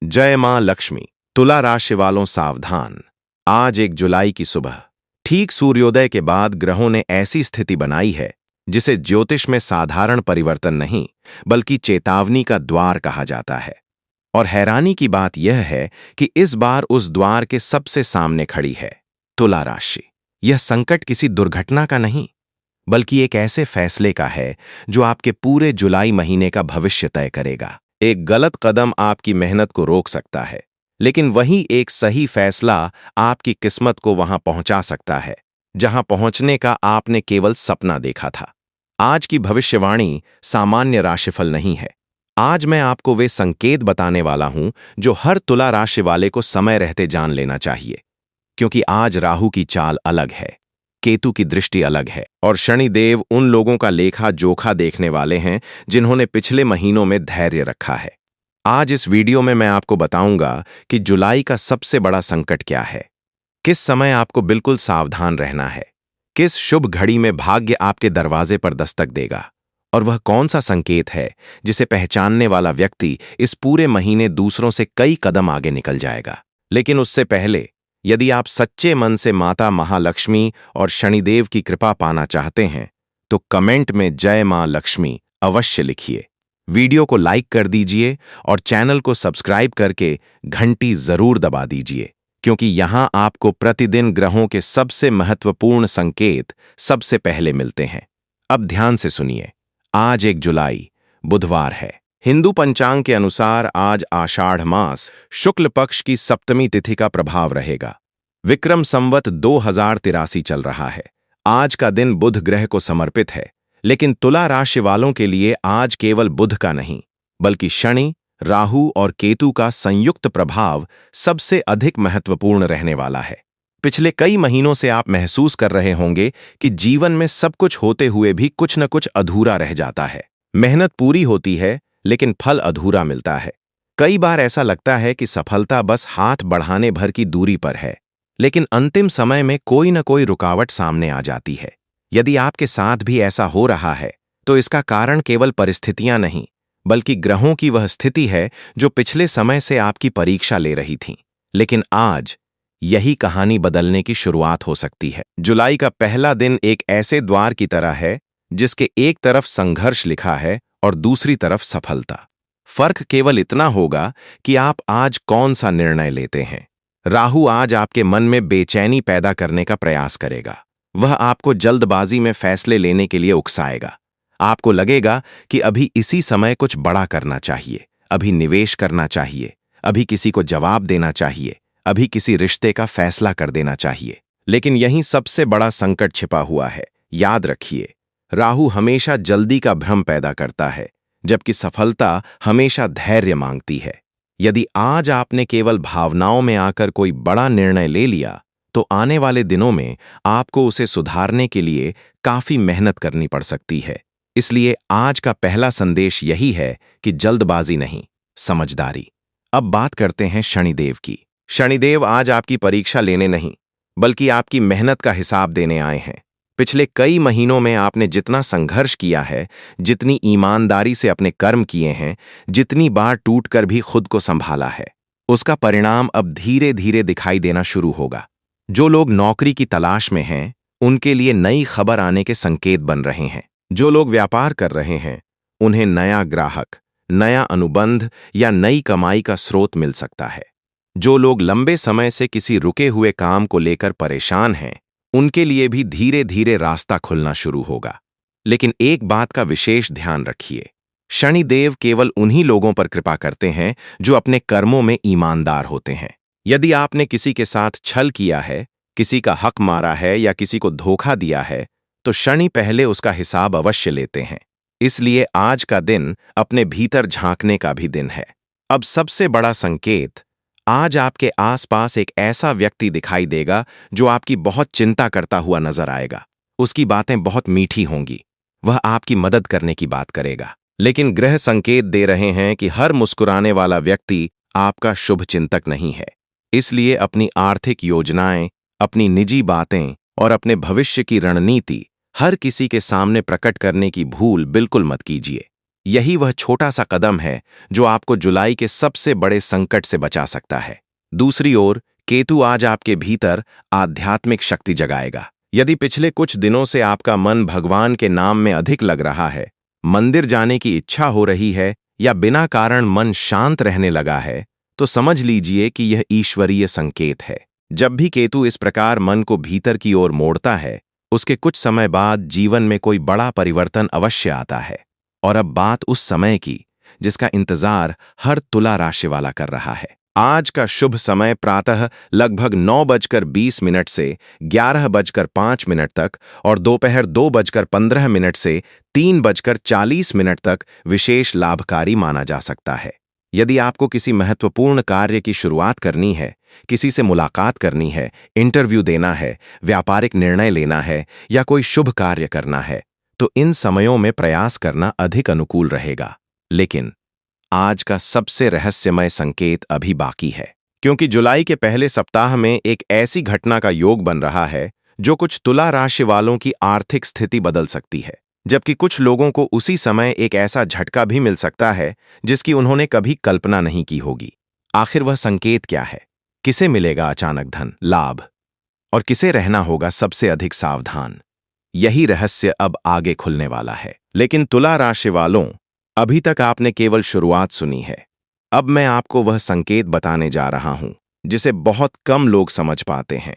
जय मां लक्ष्मी। तुला राशि वालों सावधान। आज 1 जुलाई की सुबह ठीक सूर्योदय के बाद ग्रहों ने ऐसी स्थिति बनाई है जिसे ज्योतिष में साधारण परिवर्तन नहीं बल्कि चेतावनी का द्वार कहा जाता है। और हैरानी की बात यह है कि इस बार उस द्वार के सबसे सामने खड़ी है तुला राशि। यह संकट किसी दुर्घटना का नहीं बल्कि एक ऐसे फैसले का है जो आपके पूरे जुलाई महीने का भविष्य तय करेगा। एक गलत कदम आपकी मेहनत को रोक सकता है, लेकिन वही एक सही फैसला आपकी किस्मत को वहां पहुंचा सकता है जहां पहुंचने का आपने केवल सपना देखा था। आज की भविष्यवाणी सामान्य राशिफल नहीं है। आज मैं आपको वे संकेत बताने वाला हूं जो हर तुला राशि वाले को समय रहते जान लेना चाहिए, क्योंकि आज राहु की चाल अलग है, केतु की दृष्टि अलग है और शनिदेव उन लोगों का लेखा जोखा देखने वाले हैं जिन्होंने पिछले महीनों में धैर्य रखा है। आज इस वीडियो में मैं आपको बताऊंगा कि जुलाई का सबसे बड़ा संकट क्या है, किस समय आपको बिल्कुल सावधान रहना है, किस शुभ घड़ी में भाग्य आपके दरवाजे पर दस्तक देगा और वह कौन सा संकेत है जिसे पहचानने वाला व्यक्ति इस पूरे महीने दूसरों से कई कदम आगे निकल जाएगा। लेकिन उससे पहले, यदि आप सच्चे मन से माता महालक्ष्मी और शनिदेव की कृपा पाना चाहते हैं तो कमेंट में जय मां लक्ष्मी अवश्य लिखिए। वीडियो को लाइक कर दीजिए और चैनल को सब्सक्राइब करके घंटी जरूर दबा दीजिए, क्योंकि यहां आपको प्रतिदिन ग्रहों के सबसे महत्वपूर्ण संकेत सबसे पहले मिलते हैं। अब ध्यान से सुनिए। आज 1 जुलाई बुधवार है। हिंदू पंचांग के अनुसार आज आषाढ़ मास शुक्ल पक्ष की सप्तमी तिथि का प्रभाव रहेगा। विक्रम संवत 2083 चल रहा है। आज का दिन बुध ग्रह को समर्पित है, लेकिन तुला राशि वालों के लिए आज केवल बुध का नहीं बल्कि शनि, राहु और केतु का संयुक्त प्रभाव सबसे अधिक महत्वपूर्ण रहने वाला है। पिछले कई महीनों से आप महसूस कर रहे होंगे कि जीवन में सब कुछ होते हुए भी कुछ न कुछ अधूरा रह जाता है। मेहनत पूरी होती है लेकिन फल अधूरा मिलता है। कई बार ऐसा लगता है कि सफलता बस हाथ बढ़ाने भर की दूरी पर है, लेकिन अंतिम समय में कोई न कोई रुकावट सामने आ जाती है। यदि आपके साथ भी ऐसा हो रहा है तो इसका कारण केवल परिस्थितियां नहीं बल्कि ग्रहों की वह स्थिति है जो पिछले समय से आपकी परीक्षा ले रही थी। लेकिन आज यही कहानी बदलने की शुरुआत हो सकती है। जुलाई का पहला दिन एक ऐसे द्वार की तरह है जिसके एक तरफ संघर्ष लिखा है और दूसरी तरफ सफलता। फर्क केवल इतना होगा कि आप आज कौन सा निर्णय लेते हैं। राहु आज आपके मन में बेचैनी पैदा करने का प्रयास करेगा। वह आपको जल्दबाजी में फैसले लेने के लिए उकसाएगा। आपको लगेगा कि अभी इसी समय कुछ बड़ा करना चाहिए, अभी निवेश करना चाहिए, अभी किसी को जवाब देना चाहिए, अभी किसी रिश्ते का फैसला कर देना चाहिए। लेकिन यहीं सबसे बड़ा संकट छिपा हुआ है। याद रखिए, राहु हमेशा जल्दी का भ्रम पैदा करता है, जबकि सफलता हमेशा धैर्य मांगती है। यदि आज आपने केवल भावनाओं में आकर कोई बड़ा निर्णय ले लिया तो आने वाले दिनों में आपको उसे सुधारने के लिए काफी मेहनत करनी पड़ सकती है। इसलिए आज का पहला संदेश यही है कि जल्दबाजी नहीं, समझदारी। अब बात करते हैं शनिदेव की। शनिदेव आज आपकी परीक्षा लेने नहीं बल्कि आपकी मेहनत का हिसाब देने आए हैं। पिछले कई महीनों में आपने जितना संघर्ष किया है, जितनी ईमानदारी से अपने कर्म किए हैं, जितनी बार टूटकर भी खुद को संभाला है, उसका परिणाम अब धीरे धीरे दिखाई देना शुरू होगा। जो लोग नौकरी की तलाश में हैं, उनके लिए नई खबर आने के संकेत बन रहे हैं। जो लोग व्यापार कर रहे हैं, उन्हें नया ग्राहक, नया अनुबंध या नई कमाई का स्रोत मिल सकता है। जो लोग लंबे समय से किसी रुके हुए काम को लेकर परेशान हैं, उनके लिए भी धीरे धीरे रास्ता खुलना शुरू होगा। लेकिन एक बात का विशेष ध्यान रखिए, शनिदेव केवल उन्हीं लोगों पर कृपा करते हैं जो अपने कर्मों में ईमानदार होते हैं। यदि आपने किसी के साथ छल किया है, किसी का हक मारा है या किसी को धोखा दिया है तो शनि पहले उसका हिसाब अवश्य लेते हैं। इसलिए आज का दिन अपने भीतर झांकने का भी दिन है। अब सबसे बड़ा संकेत, आज आपके आसपास एक ऐसा व्यक्ति दिखाई देगा जो आपकी बहुत चिंता करता हुआ नजर आएगा। उसकी बातें बहुत मीठी होंगी, वह आपकी मदद करने की बात करेगा। लेकिन ग्रह संकेत दे रहे हैं कि हर मुस्कुराने वाला व्यक्ति आपका शुभ चिंतक नहीं है। इसलिए अपनी आर्थिक योजनाएं, अपनी निजी बातें और अपने भविष्य की रणनीति हर किसी के सामने प्रकट करने की भूल बिल्कुल मत कीजिए। यही वह छोटा सा कदम है जो आपको जुलाई के सबसे बड़े संकट से बचा सकता है। दूसरी ओर, केतु आज आपके भीतर आध्यात्मिक शक्ति जगाएगा। यदि पिछले कुछ दिनों से आपका मन भगवान के नाम में अधिक लग रहा है, मंदिर जाने की इच्छा हो रही है या बिना कारण मन शांत रहने लगा है, तो समझ लीजिए कि यह ईश्वरीय संकेत है। जब भी केतु इस प्रकार मन को भीतर की ओर मोड़ता है, उसके कुछ समय बाद जीवन में कोई बड़ा परिवर्तन अवश्य आता है। और अब बात उस समय की जिसका इंतजार हर तुला राशि वाला कर रहा है। आज का शुभ समय प्रातः लगभग 9:20 से 11:05 तक और दोपहर 2:15 से 3:40 तक विशेष लाभकारी माना जा सकता है। यदि आपको किसी महत्वपूर्ण कार्य की शुरुआत करनी है, किसी से मुलाकात करनी है, इंटरव्यू देना है, व्यापारिक निर्णय लेना है या कोई शुभ कार्य करना है, तो इन समयों में प्रयास करना अधिक अनुकूल रहेगा। लेकिन आज का सबसे रहस्यमय संकेत अभी बाकी है, क्योंकि जुलाई के पहले सप्ताह में एक ऐसी घटना का योग बन रहा है जो कुछ तुला राशि वालों की आर्थिक स्थिति बदल सकती है, जबकि कुछ लोगों को उसी समय एक ऐसा झटका भी मिल सकता है जिसकी उन्होंने कभी कल्पना नहीं की होगी। आखिर वह संकेत क्या है? किसे मिलेगा अचानक धन लाभ और किसे रहना होगा सबसे अधिक सावधान? यही रहस्य अब आगे खुलने वाला है। लेकिन तुला राशि वालों, अभी तक आपने केवल शुरुआत सुनी है। अब मैं आपको वह संकेत बताने जा रहा हूं जिसे बहुत कम लोग समझ पाते हैं,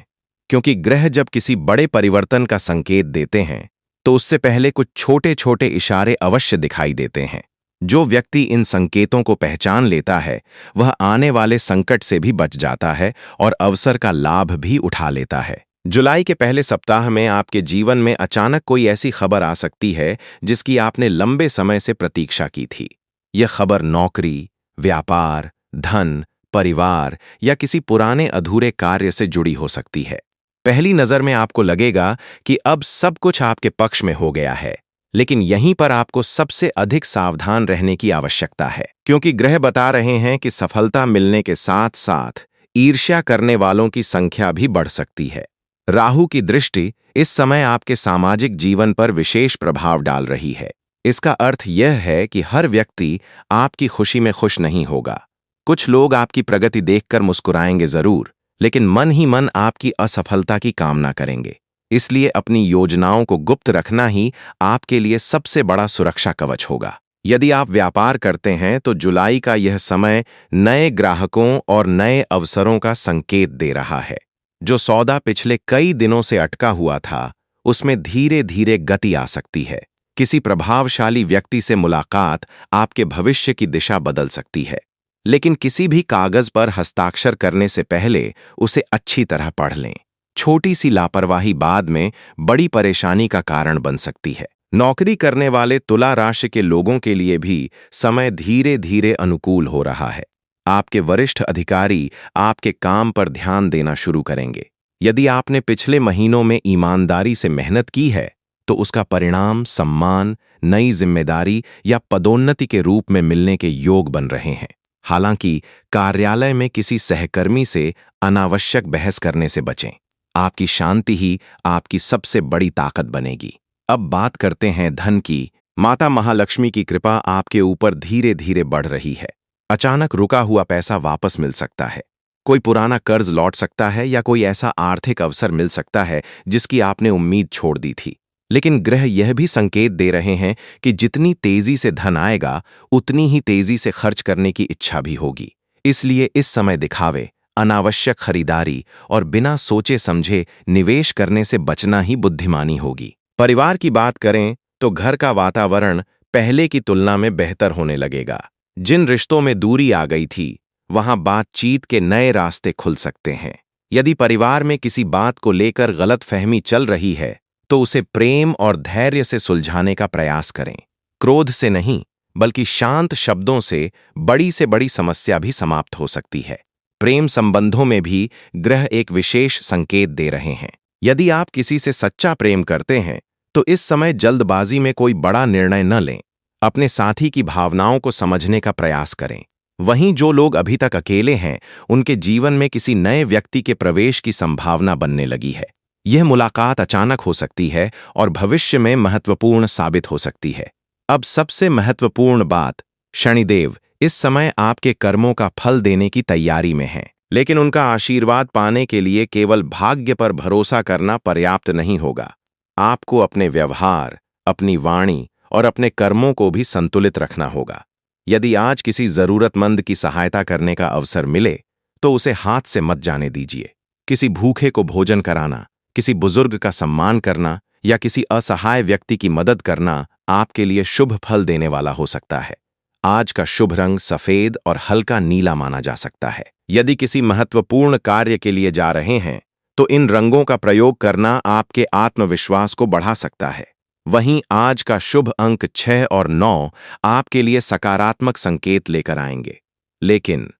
क्योंकि ग्रह जब किसी बड़े परिवर्तन का संकेत देते हैं तो उससे पहले कुछ छोटे छोटे इशारे अवश्य दिखाई देते हैं। जो व्यक्ति इन संकेतों को पहचान लेता है वह आने वाले संकट से भी बच जाता है और अवसर का लाभ भी उठा लेता है। जुलाई के पहले सप्ताह में आपके जीवन में अचानक कोई ऐसी खबर आ सकती है जिसकी आपने लंबे समय से प्रतीक्षा की थी। यह खबर नौकरी, व्यापार, धन, परिवार या किसी पुराने अधूरे कार्य से जुड़ी हो सकती है। पहली नजर में आपको लगेगा कि अब सब कुछ आपके पक्ष में हो गया है, लेकिन यहीं पर आपको सबसे अधिक सावधान रहने की आवश्यकता है, क्योंकि ग्रह बता रहे हैं कि सफलता मिलने के साथ साथ ईर्ष्या करने वालों की संख्या भी बढ़ सकती है। राहु की दृष्टि इस समय आपके सामाजिक जीवन पर विशेष प्रभाव डाल रही है। इसका अर्थ यह है कि हर व्यक्ति आपकी खुशी में खुश नहीं होगा। कुछ लोग आपकी प्रगति देखकर मुस्कुराएंगे जरूर, लेकिन मन ही मन आपकी असफलता की कामना करेंगे। इसलिए अपनी योजनाओं को गुप्त रखना ही आपके लिए सबसे बड़ा सुरक्षा कवच होगा। यदि आप व्यापार करते हैं तो जुलाई का यह समय नए ग्राहकों और नए अवसरों का संकेत दे रहा है। जो सौदा पिछले कई दिनों से अटका हुआ था, उसमें धीरे धीरे गति आ सकती है। किसी प्रभावशाली व्यक्ति से मुलाकात आपके भविष्य की दिशा बदल सकती है, लेकिन किसी भी कागज पर हस्ताक्षर करने से पहले उसे अच्छी तरह पढ़ लें। छोटी सी लापरवाही बाद में बड़ी परेशानी का कारण बन सकती है। नौकरी करने वाले तुला राशि के लोगों के लिए भी समय धीरे धीरे अनुकूल हो रहा है। आपके वरिष्ठ अधिकारी आपके काम पर ध्यान देना शुरू करेंगे। यदि आपने पिछले महीनों में ईमानदारी से मेहनत की है तो उसका परिणाम सम्मान, नई जिम्मेदारी या पदोन्नति के रूप में मिलने के योग बन रहे हैं। हालांकि कार्यालय में किसी सहकर्मी से अनावश्यक बहस करने से बचें। आपकी शांति ही आपकी सबसे बड़ी ताकत बनेगी। अब बात करते हैं धन की। माता महालक्ष्मी की कृपा आपके ऊपर धीरे धीरे बढ़ रही है। अचानक रुका हुआ पैसा वापस मिल सकता है, कोई पुराना कर्ज लौट सकता है या कोई ऐसा आर्थिक अवसर मिल सकता है जिसकी आपने उम्मीद छोड़ दी थी। लेकिन ग्रह यह भी संकेत दे रहे हैं कि जितनी तेजी से धन आएगा उतनी ही तेजी से खर्च करने की इच्छा भी होगी। इसलिए इस समय दिखावे, अनावश्यक खरीदारी और बिना सोचे समझे निवेश करने से बचना ही बुद्धिमानी होगी। परिवार की बात करें तो घर का वातावरण पहले की तुलना में बेहतर होने लगेगा। जिन रिश्तों में दूरी आ गई थी, वहां बातचीत के नए रास्ते खुल सकते हैं। यदि परिवार में किसी बात को लेकर गलतफहमी चल रही है, तो उसे प्रेम और धैर्य से सुलझाने का प्रयास करें। क्रोध से नहीं, बल्कि शांत शब्दों से बड़ी समस्या भी समाप्त हो सकती है। प्रेम संबंधों में भी ग्रह एक विशेष संकेत दे रहे हैं। यदि आप किसी से सच्चा प्रेम करते हैं, तो इस समय जल्दबाजी में कोई बड़ा निर्णय न लें। अपने साथी की भावनाओं को समझने का प्रयास करें। वहीं जो लोग अभी तक अकेले हैं, उनके जीवन में किसी नए व्यक्ति के प्रवेश की संभावना बनने लगी है। यह मुलाकात अचानक हो सकती है और भविष्य में महत्वपूर्ण साबित हो सकती है। अब सबसे महत्वपूर्ण बात, शनिदेव इस समय आपके कर्मों का फल देने की तैयारी में हैं, लेकिन उनका आशीर्वाद पाने के लिए केवल भाग्य पर भरोसा करना पर्याप्त नहीं होगा। आपको अपने व्यवहार, अपनी वाणी और अपने कर्मों को भी संतुलित रखना होगा। यदि आज किसी जरूरतमंद की सहायता करने का अवसर मिले, तो उसे हाथ से मत जाने दीजिए। किसी भूखे को भोजन कराना, किसी बुजुर्ग का सम्मान करना या किसी असहाय व्यक्ति की मदद करना आपके लिए शुभ फल देने वाला हो सकता है। आज का शुभ रंग सफेद और हल्का नीला माना जा सकता है। यदि किसी महत्वपूर्ण कार्य के लिए जा रहे हैं, तो इन रंगों का प्रयोग करना आपके आत्मविश्वास को बढ़ा सकता है। वहीं आज का शुभ अंक 6 और 9 आपके लिए सकारात्मक संकेत लेकर आएंगे। लेकिन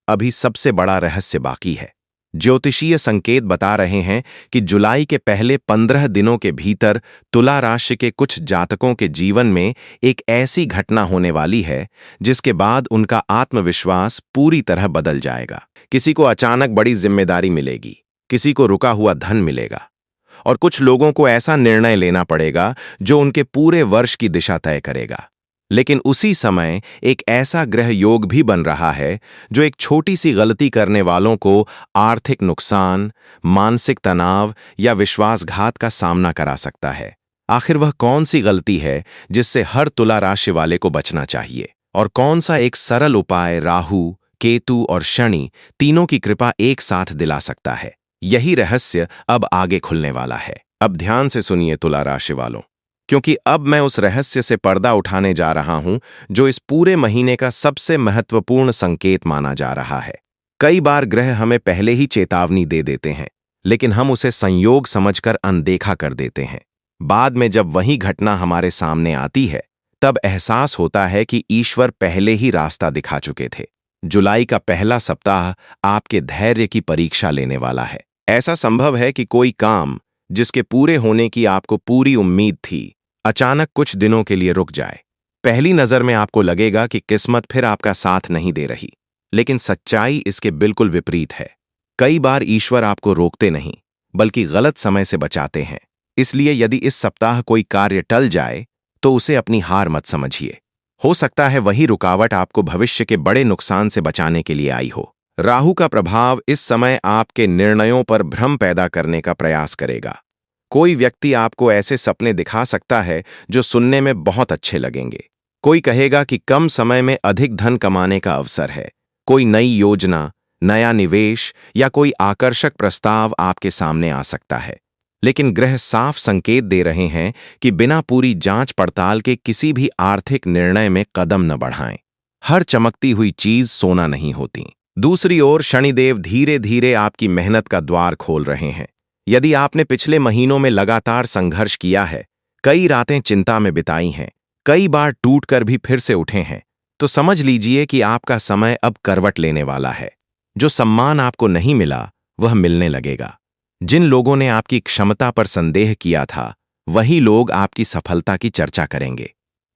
अभी सबसे बड़ा रहस्य बाकी है। ज्योतिषीय संकेत बता रहे हैं कि जुलाई के पहले 15 दिनों के भीतर तुला राशि के कुछ जातकों के जीवन में एक ऐसी घटना होने वाली है जिसके बाद उनका आत्मविश्वास पूरी तरह बदल जाएगा। किसी को अचानक बड़ी जिम्मेदारी मिलेगी, किसी को रुका हुआ धन मिलेगा और कुछ लोगों को ऐसा निर्णय लेना पड़ेगा जो उनके पूरे वर्ष की दिशा तय करेगा। लेकिन उसी समय एक ऐसा ग्रह योग भी बन रहा है जो एक छोटी सी गलती करने वालों को आर्थिक नुकसान, मानसिक तनाव या विश्वासघात का सामना करा सकता है। आखिर वह कौन सी गलती है जिससे हर तुला राशि वाले को बचना चाहिए, और कौन सा एक सरल उपाय राहु, केतु और शनि तीनों की कृपा एक साथ दिला सकता है? यही रहस्य अब आगे खुलने वाला है। अब ध्यान से सुनिए तुला राशि वालों, क्योंकि अब मैं उस रहस्य से पर्दा उठाने जा रहा हूं जो इस पूरे महीने का सबसे महत्वपूर्ण संकेत माना जा रहा है। कई बार ग्रह हमें पहले ही चेतावनी दे देते हैं, लेकिन हम उसे संयोग समझकर अनदेखा कर देते हैं। बाद में जब वही घटना हमारे सामने आती है, तब एहसास होता है कि ईश्वर पहले ही रास्ता दिखा चुके थे। जुलाई का पहला सप्ताह आपके धैर्य की परीक्षा लेने वाला है। ऐसा संभव है कि कोई काम जिसके पूरे होने की आपको पूरी उम्मीद थी, अचानक कुछ दिनों के लिए रुक जाए। पहली नजर में आपको लगेगा कि किस्मत फिर आपका साथ नहीं दे रही, लेकिन सच्चाई इसके बिल्कुल विपरीत है। कई बार ईश्वर आपको रोकते नहीं, बल्कि गलत समय से बचाते हैं। इसलिए यदि इस सप्ताह कोई कार्य टल जाए, तो उसे अपनी हार मत समझिए। हो सकता है वही रुकावट आपको भविष्य के बड़े नुकसान से बचाने के लिए आई हो। राहु का प्रभाव इस समय आपके निर्णयों पर भ्रम पैदा करने का प्रयास करेगा। कोई व्यक्ति आपको ऐसे सपने दिखा सकता है जो सुनने में बहुत अच्छे लगेंगे। कोई कहेगा कि कम समय में अधिक धन कमाने का अवसर है। कोई नई योजना, नया निवेश या कोई आकर्षक प्रस्ताव आपके सामने आ सकता है। लेकिन ग्रह साफ संकेत दे रहे हैं कि बिना पूरी जांच पड़ताल के किसी भी आर्थिक निर्णय में कदम न बढ़ाएं। हर चमकती हुई चीज सोना नहीं होती। दूसरी ओर शनिदेव धीरे धीरे आपकी मेहनत का द्वार खोल रहे हैं। यदि आपने पिछले महीनों में लगातार संघर्ष किया है, कई रातें चिंता में बिताई हैं, कई बार टूटकर भी फिर से उठे हैं, तो समझ लीजिए कि आपका समय अब करवट लेने वाला है। जो सम्मान आपको नहीं मिला, वह मिलने लगेगा। जिन लोगों ने आपकी क्षमता पर संदेह किया था, वही लोग आपकी सफलता की चर्चा करेंगे।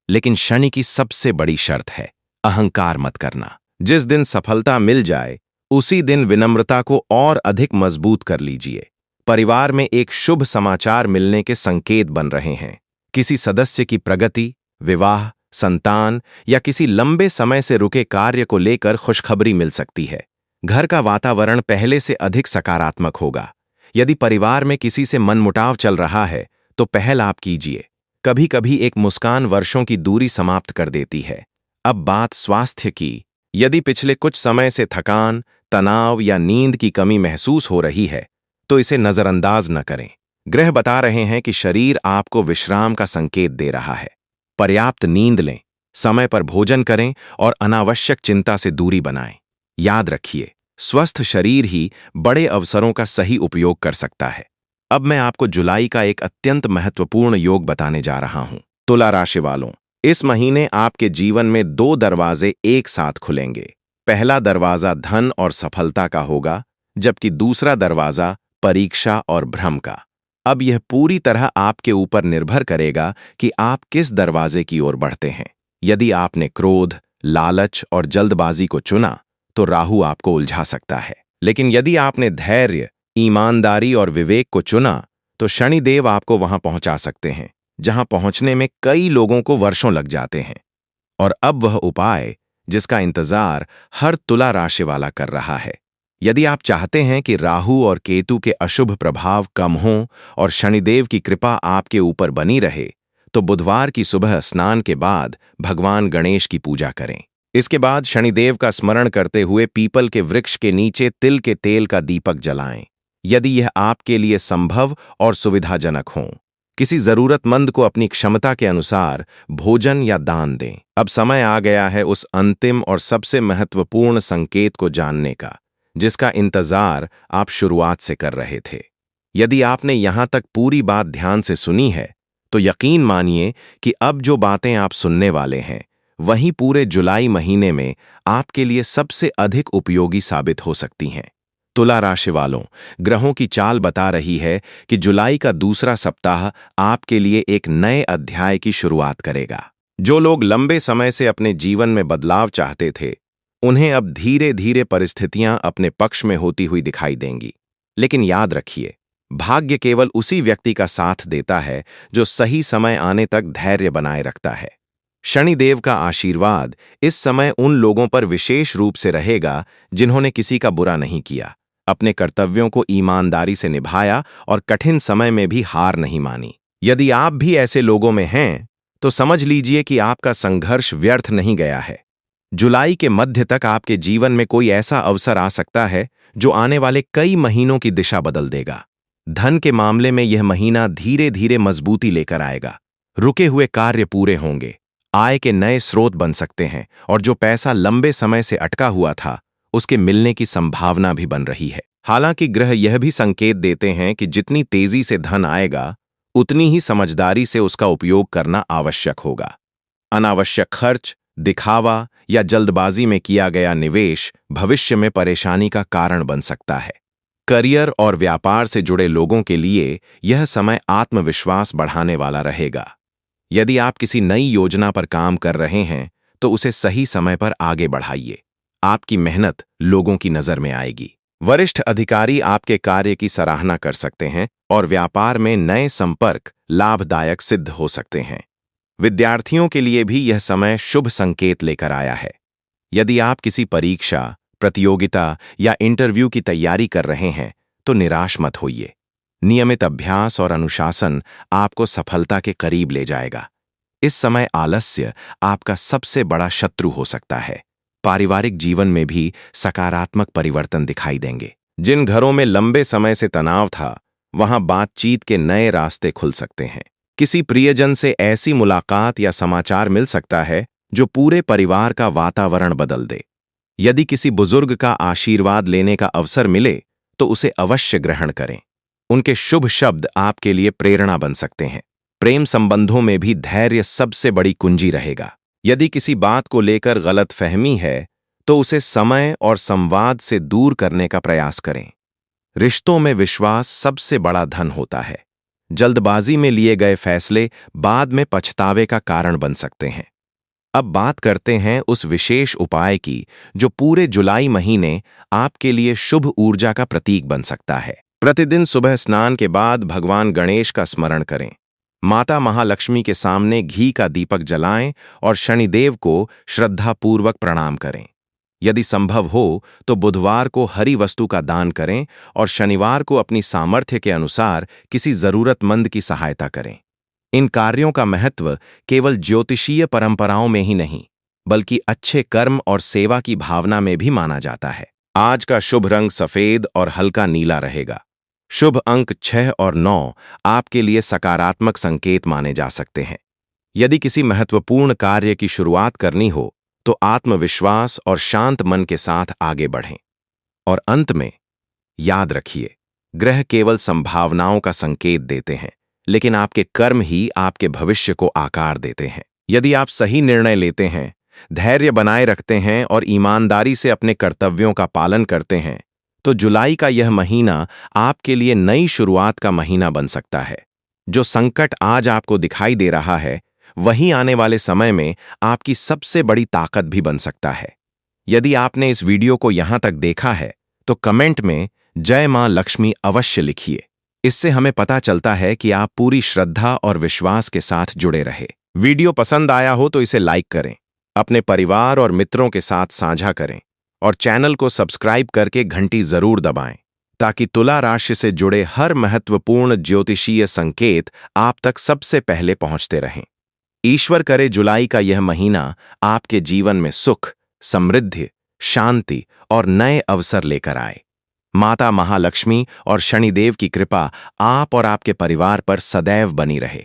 लेकिन शनि की सबसे बड़ी शर्त है, अहंकार मत करना। जिस दिन सफलता मिल जाए, उसी दिन विनम्रता को और अधिक मजबूत कर लीजिए। परिवार में एक शुभ समाचार मिलने के संकेत बन रहे हैं। किसी सदस्य की प्रगति, विवाह, संतान या किसी लंबे समय से रुके कार्य को लेकर खुशखबरी मिल सकती है। घर का वातावरण पहले से अधिक सकारात्मक होगा। यदि परिवार में किसी से मनमुटाव चल रहा है, तो पहल आप कीजिए। कभी कभी एक मुस्कान वर्षों की दूरी समाप्त कर देती है। अब बात स्वास्थ्य की। यदि पिछले कुछ समय से थकान, तनाव या नींद की कमी महसूस हो रही है, तो इसे नजरअंदाज न करें। ग्रह बता रहे हैं कि शरीर आपको विश्राम का संकेत दे रहा है। पर्याप्त नींद लें, समय पर भोजन करें और अनावश्यक चिंता से दूरी बनाएं। याद रखिए, स्वस्थ शरीर ही बड़े अवसरों का सही उपयोग कर सकता है। अब मैं आपको जुलाई का एक अत्यंत महत्वपूर्ण योग बताने जा रहा हूं। तुला राशि वालों, इस महीने आपके जीवन में 2 दरवाजे एक साथ खुलेंगे। पहला दरवाजा धन और सफलता का होगा, जबकि दूसरा दरवाजा परीक्षा और भ्रम का। अब यह पूरी तरह आपके ऊपर निर्भर करेगा कि आप किस दरवाजे की ओर बढ़ते हैं। यदि आपने क्रोध, लालच और जल्दबाजी को चुना, तो राहु आपको उलझा सकता है। लेकिन यदि आपने धैर्य, ईमानदारी और विवेक को चुना, तो शनिदेव आपको वहां पहुंचा सकते हैं। जहां पहुंचने में कई लोगों को वर्षों लग जाते हैं। और अब वह उपाय जिसका इंतजार हर तुला राशि वाला कर रहा है। यदि आप चाहते हैं कि राहु और केतु के अशुभ प्रभाव कम हों और शनिदेव की कृपा आपके ऊपर बनी रहे, तो बुधवार की सुबह स्नान के बाद भगवान गणेश की पूजा करें। इसके बाद शनिदेव का स्मरण करते हुए पीपल के वृक्ष के नीचे तिल के तेल का दीपक जलाएं, यदि यह आपके लिए संभव और सुविधाजनक हो। किसी जरूरतमंद को अपनी क्षमता के अनुसार भोजन या दान दें। अब समय आ गया है उस अंतिम और सबसे महत्वपूर्ण संकेत को जानने का, जिसका इंतजार आप शुरुआत से कर रहे थे। यदि आपने यहां तक पूरी बात ध्यान से सुनी है, तो यकीन मानिए कि अब जो बातें आप सुनने वाले हैं, वही पूरे जुलाई महीने में आपके लिए सबसे अधिक उपयोगी साबित हो सकती हैं। तुला राशि वालों, ग्रहों की चाल बता रही है कि जुलाई का दूसरा सप्ताह आपके लिए एक नए अध्याय की शुरुआत करेगा। जो लोग लंबे समय से अपने जीवन में बदलाव चाहते थे, उन्हें अब धीरे धीरे परिस्थितियां अपने पक्ष में होती हुई दिखाई देंगी। लेकिन याद रखिए, भाग्य केवल उसी व्यक्ति का साथ देता है जो सही समय आने तक धैर्य बनाए रखता है। शनिदेव का आशीर्वाद इस समय उन लोगों पर विशेष रूप से रहेगा जिन्होंने किसी का बुरा नहीं किया, अपने कर्तव्यों को ईमानदारी से निभाया और कठिन समय में भी हार नहीं मानी। यदि आप भी ऐसे लोगों में हैं, तो समझ लीजिए कि आपका संघर्ष व्यर्थ नहीं गया है। जुलाई के मध्य तक आपके जीवन में कोई ऐसा अवसर आ सकता है जो आने वाले कई महीनों की दिशा बदल देगा। धन के मामले में यह महीना धीरे धीरे मजबूती लेकर आएगा। रुके हुए कार्य पूरे होंगे, आय के नए स्रोत बन सकते हैं और जो पैसा लंबे समय से अटका हुआ था, उसके मिलने की संभावना भी बन रही है। हालांकि ग्रह यह भी संकेत देते हैं कि जितनी तेजी से धन आएगा, उतनी ही समझदारी से उसका उपयोग करना आवश्यक होगा। अनावश्यक खर्च, दिखावा या जल्दबाजी में किया गया निवेश भविष्य में परेशानी का कारण बन सकता है। करियर और व्यापार से जुड़े लोगों के लिए यह समय आत्मविश्वास बढ़ाने वाला रहेगा। यदि आप किसी नई योजना पर काम कर रहे हैं, तो उसे सही समय पर आगे बढ़ाइए। आपकी मेहनत लोगों की नजर में आएगी। वरिष्ठ अधिकारी आपके कार्य की सराहना कर सकते हैं और व्यापार में नए संपर्क लाभदायक सिद्ध हो सकते हैं। विद्यार्थियों के लिए भी यह समय शुभ संकेत लेकर आया है। यदि आप किसी परीक्षा, प्रतियोगिता या इंटरव्यू की तैयारी कर रहे हैं, तो निराश मत होइए। नियमित अभ्यास और अनुशासन आपको सफलता के करीब ले जाएगा। इस समय आलस्य आपका सबसे बड़ा शत्रु हो सकता है। पारिवारिक जीवन में भी सकारात्मक परिवर्तन दिखाई देंगे। जिन घरों में लंबे समय से तनाव था, वहां बातचीत के नए रास्ते खुल सकते हैं। किसी प्रियजन से ऐसी मुलाकात या समाचार मिल सकता है जो पूरे परिवार का वातावरण बदल दे। यदि किसी बुजुर्ग का आशीर्वाद लेने का अवसर मिले, तो उसे अवश्य ग्रहण करें। उनके शुभ शब्द आपके लिए प्रेरणा बन सकते हैं। प्रेम संबंधों में भी धैर्य सबसे बड़ी कुंजी रहेगा। यदि किसी बात को लेकर गलतफहमी है, तो उसे समय और संवाद से दूर करने का प्रयास करें। रिश्तों में विश्वास सबसे बड़ा धन होता है। जल्दबाजी में लिए गए फैसले बाद में पछतावे का कारण बन सकते हैं। अब बात करते हैं उस विशेष उपाय की जो पूरे जुलाई महीने आपके लिए शुभ ऊर्जा का प्रतीक बन सकता है। प्रतिदिन सुबह स्नान के बाद भगवान गणेश का स्मरण करें। माता महालक्ष्मी के सामने घी का दीपक जलाएं और शनिदेव को श्रद्धापूर्वक प्रणाम करें। यदि संभव हो तो बुधवार को हरी वस्तु का दान करें और शनिवार को अपनी सामर्थ्य के अनुसार किसी जरूरतमंद की सहायता करें। इन कार्यों का महत्व केवल ज्योतिषीय परंपराओं में ही नहीं, बल्कि अच्छे कर्म और सेवा की भावना में भी माना जाता है। आज का शुभ रंग सफेद और हल्का नीला रहेगा। शुभ अंक 6 और 9 आपके लिए सकारात्मक संकेत माने जा सकते हैं। यदि किसी महत्वपूर्ण कार्य की शुरुआत करनी हो, तो आत्मविश्वास और शांत मन के साथ आगे बढ़ें। और अंत में याद रखिए, ग्रह केवल संभावनाओं का संकेत देते हैं, लेकिन आपके कर्म ही आपके भविष्य को आकार देते हैं। यदि आप सही निर्णय लेते हैं, धैर्य बनाए रखते हैं और ईमानदारी से अपने कर्तव्यों का पालन करते हैं, तो जुलाई का यह महीना आपके लिए नई शुरुआत का महीना बन सकता है। जो संकट आज आपको दिखाई दे रहा है, वही आने वाले समय में आपकी सबसे बड़ी ताकत भी बन सकता है। यदि आपने इस वीडियो को यहां तक देखा है, तो कमेंट में जय मां लक्ष्मी अवश्य लिखिए। इससे हमें पता चलता है कि आप पूरी श्रद्धा और विश्वास के साथ जुड़े रहे। वीडियो पसंद आया हो तो इसे लाइक करें, अपने परिवार और मित्रों के साथ साझा करें और चैनल को सब्सक्राइब करके घंटी जरूर दबाएं ताकि तुला राशि से जुड़े हर महत्वपूर्ण ज्योतिषीय संकेत आप तक सबसे पहले पहुंचते रहें। ईश्वर करे जुलाई का यह महीना आपके जीवन में सुख, समृद्धि, शांति और नए अवसर लेकर आए। माता महालक्ष्मी और शनिदेव की कृपा आप और आपके परिवार पर सदैव बनी रहे।